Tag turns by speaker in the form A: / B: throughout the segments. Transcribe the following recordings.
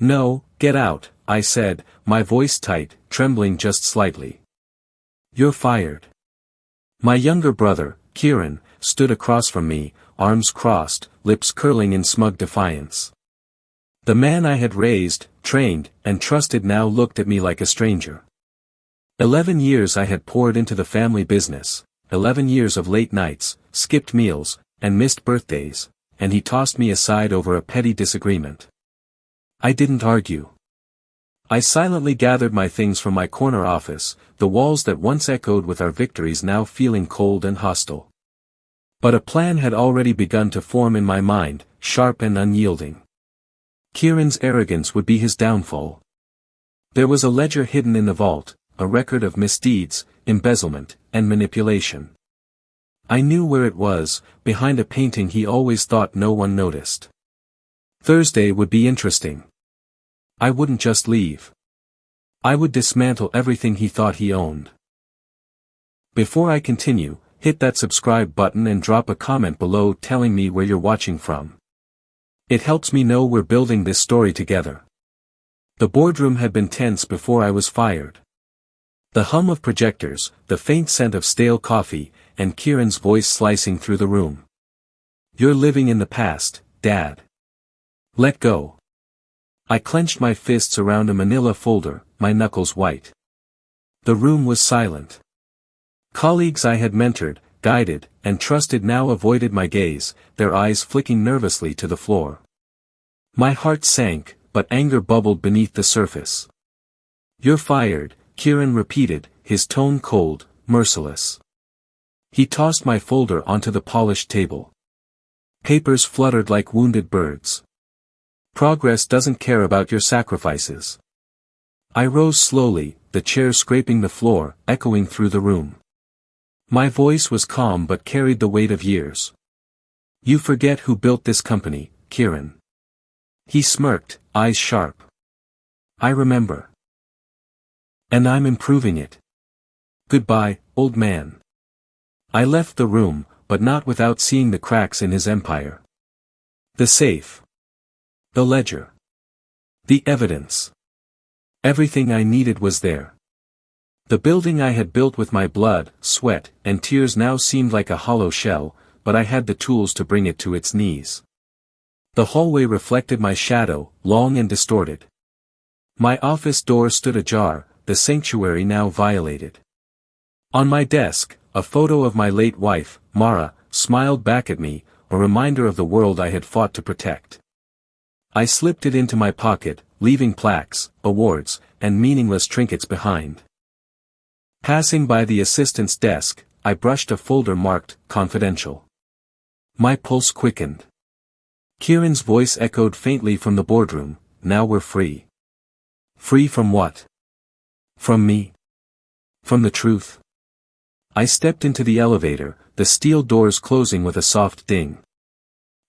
A: No, get out, I said, my voice tight, trembling just slightly. You're fired. My younger brother, Kieran, stood across from me, arms crossed, lips curling in smug defiance. The man I had raised, trained, and trusted now looked at me like a stranger. 11 years I had poured into the family business, 11 years of late nights, skipped meals, and missed birthdays, and he tossed me aside over a petty disagreement. I didn't argue. I silently gathered my things from my corner office, the walls that once echoed with our victories now feeling cold and hostile. But a plan had already begun to form in my mind, sharp and unyielding. Kieran's arrogance would be his downfall. There was a ledger hidden in the vault, a record of misdeeds, embezzlement, and manipulation. I knew where it was, behind a painting he always thought no one noticed. Thursday would be interesting. I wouldn't just leave. I would dismantle everything he thought he owned. Before I continue, hit that subscribe button and drop a comment below telling me where you're watching from. It helps me know we're building this story together. The boardroom had been tense before I was fired. The hum of projectors, the faint scent of stale coffee, and Kieran's voice slicing through the room. You're living in the past, Dad. Let go. I clenched my fists around a manila folder, my knuckles white. The room was silent. Colleagues I had mentored, guided, and trusted now avoided my gaze, their eyes flicking nervously to the floor. My heart sank, but anger bubbled beneath the surface. You're fired, Kieran repeated, his tone cold, merciless. He tossed my folder onto the polished table. Papers fluttered like wounded birds. Progress doesn't care about your sacrifices. I rose slowly, the chair scraping the floor, echoing through the room. My voice was calm but carried the weight of years. You forget who built this company, Kieran. He smirked, eyes sharp. I remember. And I'm improving it. Goodbye, old man. I left the room, but not without seeing the cracks in his empire. The safe. The ledger. The evidence. Everything I needed was there. The building I had built with my blood, sweat, and tears now seemed like a hollow shell, but I had the tools to bring it to its knees. The hallway reflected my shadow, long and distorted. My office door stood ajar, the sanctuary now violated. On my desk, a photo of my late wife, Mara, smiled back at me, a reminder of the world I had fought to protect. I slipped it into my pocket, leaving plaques, awards, and meaningless trinkets behind. Passing by the assistant's desk, I brushed a folder marked, confidential. My pulse quickened. Kieran's voice echoed faintly from the boardroom, now we're free. Free from what? From me? From the truth? I stepped into the elevator, the steel doors closing with a soft ding.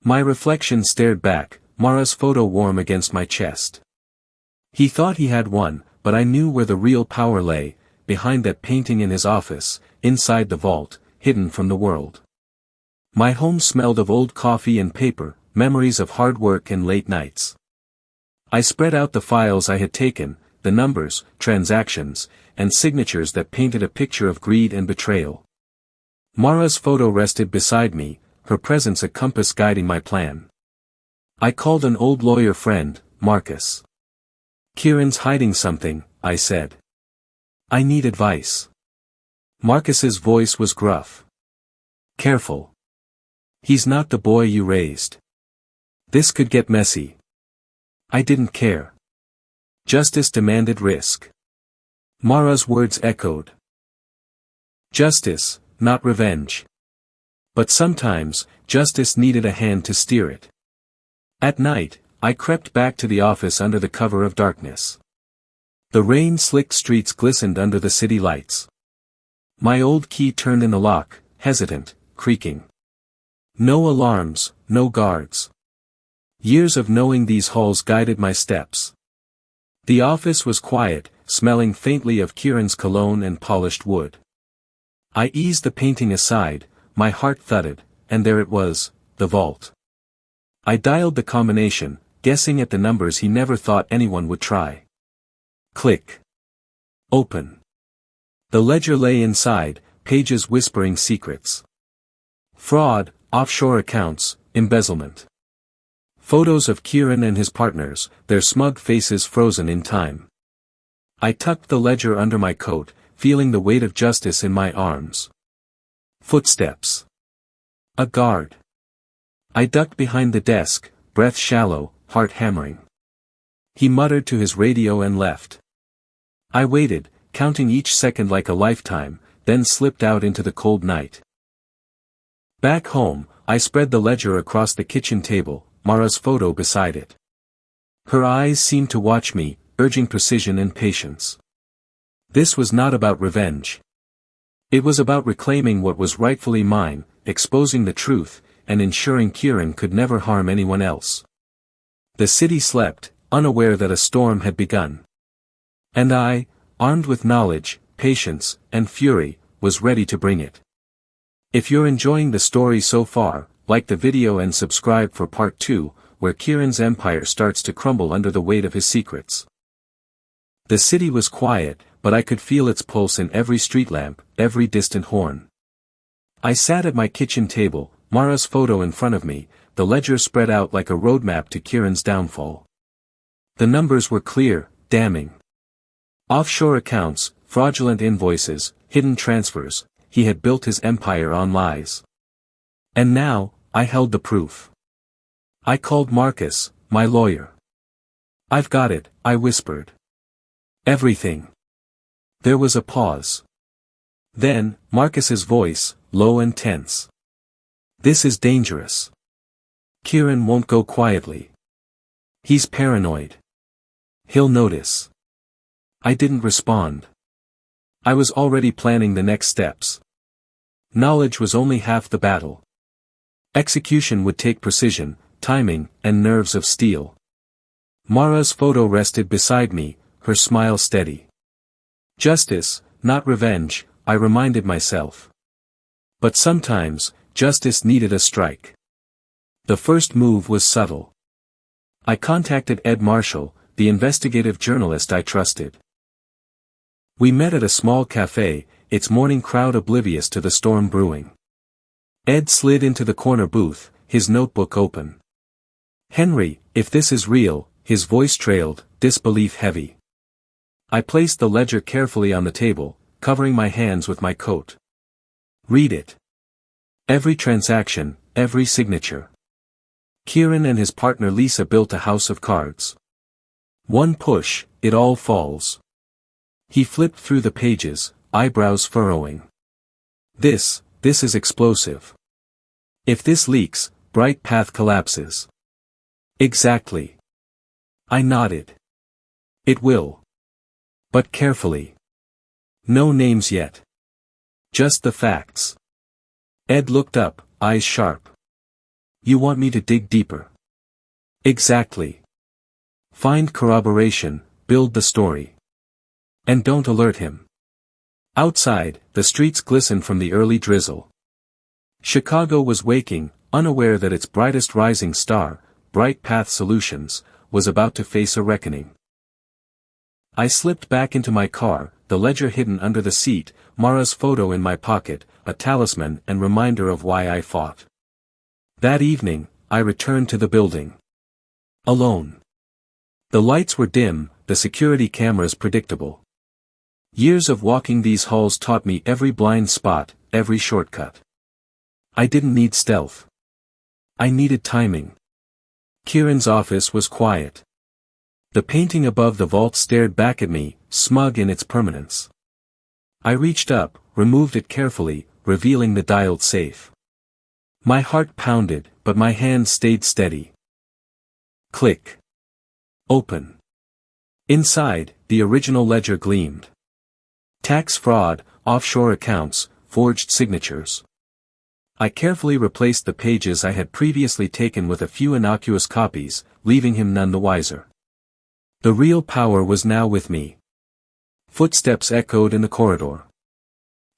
A: My reflection stared back, Mara's photo warm against my chest. He thought he had won, but I knew where the real power lay, behind that painting in his office, inside the vault, hidden from the world. My home smelled of old coffee and paper, memories of hard work and late nights. I spread out the files I had taken, the numbers, transactions, and signatures that painted a picture of greed and betrayal. Mara's photo rested beside me, her presence a compass guiding my plan. I called an old lawyer friend, Marcus. Kieran's hiding something, I said. I need advice. Marcus's voice was gruff. Careful. He's not the boy you raised. This could get messy. I didn't care. Justice demanded risk. Mara's words echoed. Justice, not revenge. But sometimes, justice needed a hand to steer it. At night, I crept back to the office under the cover of darkness. The rain-slicked streets glistened under the city lights. My old key turned in the lock, hesitant, creaking. No alarms, no guards. Years of knowing these halls guided my steps. The office was quiet, smelling faintly of Kieran's cologne and polished wood. I eased the painting aside, my heart thudded, and there it was, the vault. I dialed the combination, guessing at the numbers he never thought anyone would try. Click. Open. The ledger lay inside, pages whispering secrets. Fraud, offshore accounts, embezzlement. Photos of Kieran and his partners, their smug faces frozen in time. I tucked the ledger under my coat, feeling the weight of justice in my arms. Footsteps. A guard. I ducked behind the desk, breath shallow, heart hammering. He muttered to his radio and left. I waited, counting each second like a lifetime, then slipped out into the cold night. Back home, I spread the ledger across the kitchen table, Mara's photo beside it. Her eyes seemed to watch me, urging precision and patience. This was not about revenge. It was about reclaiming what was rightfully mine, exposing the truth, and ensuring Kieran could never harm anyone else. The city slept, unaware that a storm had begun. And I, armed with knowledge, patience, and fury, was ready to bring it. If you're enjoying the story so far, like the video and subscribe for part 2, where Kieran's empire starts to crumble under the weight of his secrets. The city was quiet, but I could feel its pulse in every street lamp, every distant horn. I sat at my kitchen table, Mara's photo in front of me, the ledger spread out like a roadmap to Kieran's downfall. The numbers were clear, damning. Offshore accounts, fraudulent invoices, hidden transfers, he had built his empire on lies. And now, I held the proof. I called Marcus, my lawyer. "I've got it," I whispered. "Everything." There was a pause. Then, Marcus's voice, low and tense. "This is dangerous. Kieran won't go quietly. He's paranoid. He'll notice." I didn't respond. I was already planning the next steps. Knowledge was only half the battle. Execution would take precision, timing, and nerves of steel. Mara's photo rested beside me, her smile steady. Justice, not revenge, I reminded myself. But sometimes, justice needed a strike. The first move was subtle. I contacted Ed Marshall, the investigative journalist I trusted. We met at a small cafe, its morning crowd oblivious to the storm brewing. Ed slid into the corner booth, his notebook open. "Henry, if this is real," his voice trailed, disbelief heavy. I placed the ledger carefully on the table, covering my hands with my coat. "Read it. Every transaction, every signature. Kieran and his partner Lisa built a house of cards. One push, it all falls." He flipped through the pages, eyebrows furrowing. This is explosive. If this leaks, Bright Path collapses." "Exactly." I nodded. "It will. But carefully. No names yet. Just the facts." Ed looked up, eyes sharp. "You want me to dig deeper?" "Exactly. Find corroboration, build the story. And don't alert him." Outside, the streets glistened from the early drizzle. Chicago was waking, unaware that its brightest rising star, Bright Path Solutions, was about to face a reckoning. I slipped back into my car, the ledger hidden under the seat, Mara's photo in my pocket, a talisman and reminder of why I fought. That evening, I returned to the building. Alone. The lights were dim, the security cameras predictable. Years of walking these halls taught me every blind spot, every shortcut. I didn't need stealth. I needed timing. Kieran's office was quiet. The painting above the vault stared back at me, smug in its permanence. I reached up, removed it carefully, revealing the dialed safe. My heart pounded, but my hand stayed steady. Click. Open. Inside, the original ledger gleamed. Tax fraud, offshore accounts, forged signatures. I carefully replaced the pages I had previously taken with a few innocuous copies, leaving him none the wiser. The real power was now with me. Footsteps echoed in the corridor.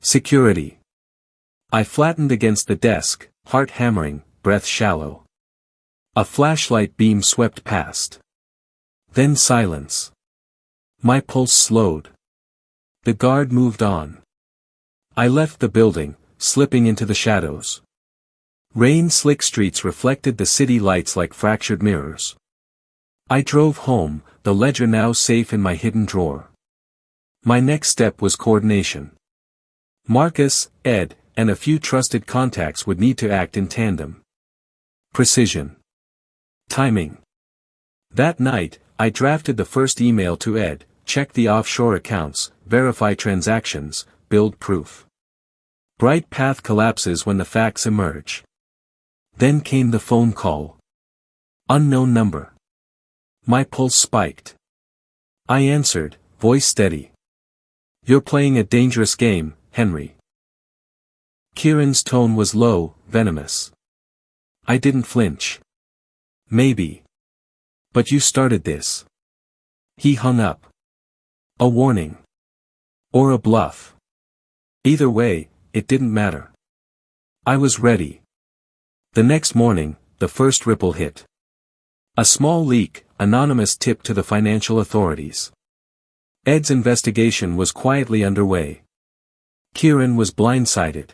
A: Security. I flattened against the desk, heart hammering, breath shallow. A flashlight beam swept past. Then silence. My pulse slowed. The guard moved on. I left the building, slipping into the shadows. Rain-slick streets reflected the city lights like fractured mirrors. I drove home, the ledger now safe in my hidden drawer. My next step was coordination. Marcus, Ed, and a few trusted contacts would need to act in tandem. Precision. Timing. That night, I drafted the first email to Ed, check the offshore accounts, verify transactions, build proof. Bright Path collapses when the facts emerge. Then came the phone call. Unknown number. My pulse spiked. I answered, voice steady. You're playing a dangerous game, Henry. Kieran's tone was low, venomous. I didn't flinch. Maybe. But you started this. He hung up. A warning. Or a bluff. Either way, it didn't matter. I was ready. The next morning, the first ripple hit. A small leak, anonymous tip to the financial authorities. Ed's investigation was quietly underway. Kieran was blindsided.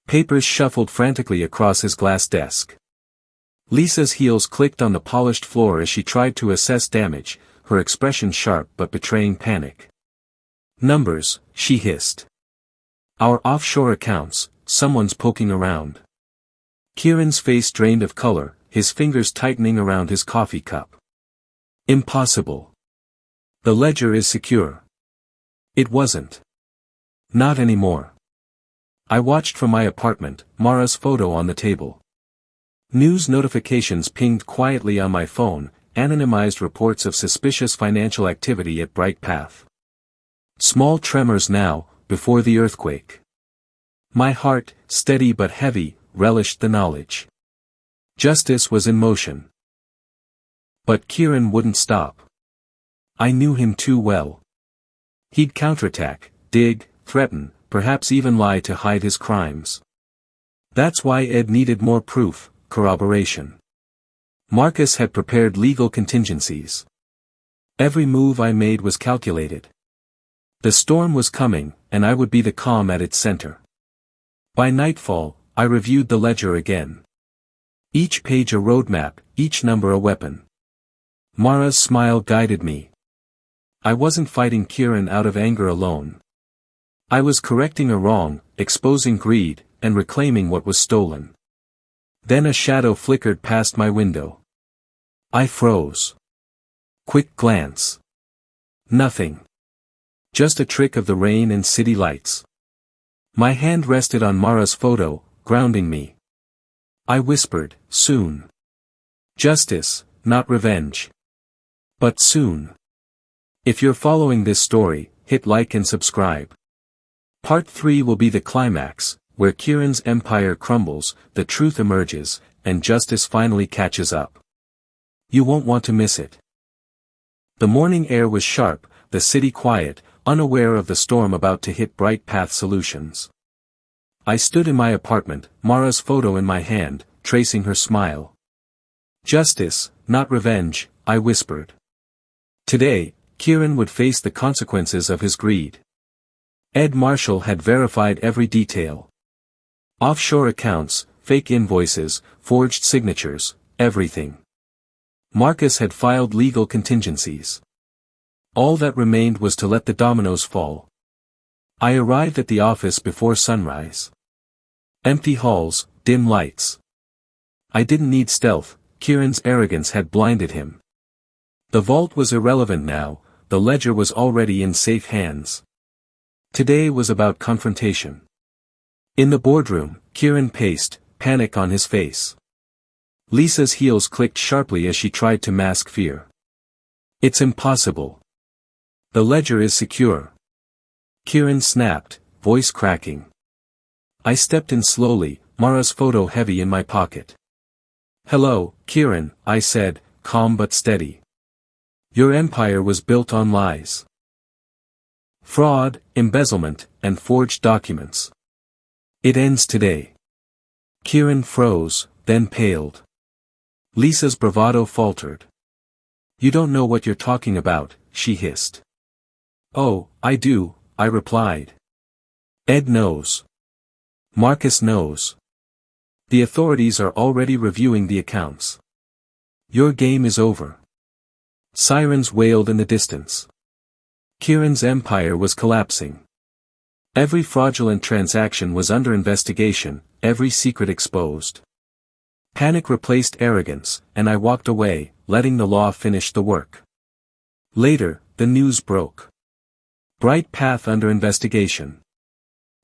A: Papers shuffled frantically across his glass desk. Lisa's heels clicked on the polished floor as she tried to assess damage, her expression sharp but betraying panic. Numbers, she hissed. Our offshore accounts, someone's poking around. Kieran's face drained of color, his fingers tightening around his coffee cup. Impossible. The ledger is secure. It wasn't. Not anymore. I watched from my apartment, Mara's photo on the table. News notifications pinged quietly on my phone, anonymized reports of suspicious financial activity at Bright Path. Small tremors now, before the earthquake. My heart, steady but heavy, relished the knowledge. Justice was in motion. But Kieran wouldn't stop. I knew him too well. He'd counterattack, dig, threaten, perhaps even lie to hide his crimes. That's why Ed needed more proof, corroboration. Marcus had prepared legal contingencies. Every move I made was calculated. The storm was coming, and I would be the calm at its center. By nightfall, I reviewed the ledger again. Each page a roadmap, each number a weapon. Mara's smile guided me. I wasn't fighting Kieran out of anger alone. I was correcting a wrong, exposing greed, and reclaiming what was stolen. Then a shadow flickered past my window. I froze. Quick glance. Nothing. Just a trick of the rain and city lights. My hand rested on Mara's photo, grounding me. I whispered, soon. Justice, not revenge. But soon. If you're following this story, hit like and subscribe. Part 3 will be the climax, where Kieran's empire crumbles, the truth emerges, and justice finally catches up. You won't want to miss it. The morning air was sharp, the city quiet, unaware of the storm about to hit Bright Path Solutions. I stood in my apartment, Mara's photo in my hand, tracing her smile. Justice, not revenge, I whispered. Today, Kieran would face the consequences of his greed. Ed Marshall had verified every detail. Offshore accounts, fake invoices, forged signatures, everything. Marcus had filed legal contingencies. All that remained was to let the dominoes fall. I arrived at the office before sunrise. Empty halls, dim lights. I didn't need stealth, Kieran's arrogance had blinded him. The vault was irrelevant now, the ledger was already in safe hands. Today was about confrontation. In the boardroom, Kieran paced, panic on his face. Lisa's heels clicked sharply as she tried to mask fear. It's impossible. The ledger is secure. Kieran snapped, voice cracking. I stepped in slowly, Mara's photo heavy in my pocket. Hello, Kieran, I said, calm but steady. Your empire was built on lies. Fraud, embezzlement, and forged documents. It ends today. Kieran froze, then paled. Lisa's bravado faltered. You don't know what you're talking about, she hissed. Oh, I do, I replied. Ed knows. Marcus knows. The authorities are already reviewing the accounts. Your game is over. Sirens wailed in the distance. Kieran's empire was collapsing. Every fraudulent transaction was under investigation, every secret exposed. Panic replaced arrogance, and I walked away, letting the law finish the work. Later, the news broke. Bright Path under investigation.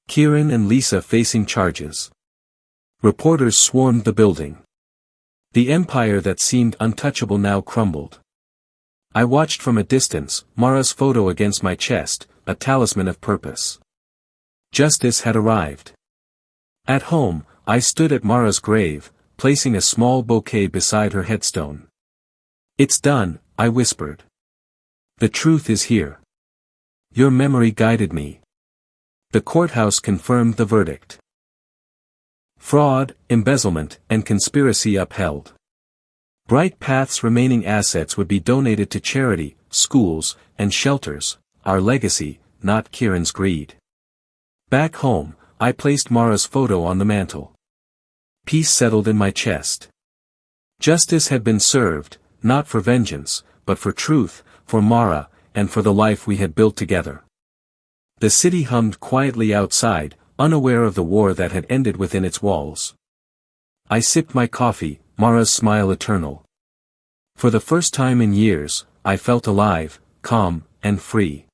A: Kieran and Lisa facing charges. Reporters swarmed the building. The empire that seemed untouchable now crumbled. I watched from a distance, Mara's photo against my chest, a talisman of purpose. Justice had arrived. At home, I stood at Mara's grave, placing a small bouquet beside her headstone. It's done, I whispered. The truth is here. Your memory guided me. The courthouse confirmed the verdict. Fraud, embezzlement, and conspiracy upheld. Bright Path's remaining assets would be donated to charity, schools, and shelters, our legacy, not Kieran's greed. Back home, I placed Mara's photo on the mantle. Peace settled in my chest. Justice had been served, not for vengeance, but for truth, for Mara, and for the life we had built together. The city hummed quietly outside, unaware of the war that had ended within its walls. I sipped my coffee, Mara's smile eternal. For the first time in years, I felt alive, calm, and free.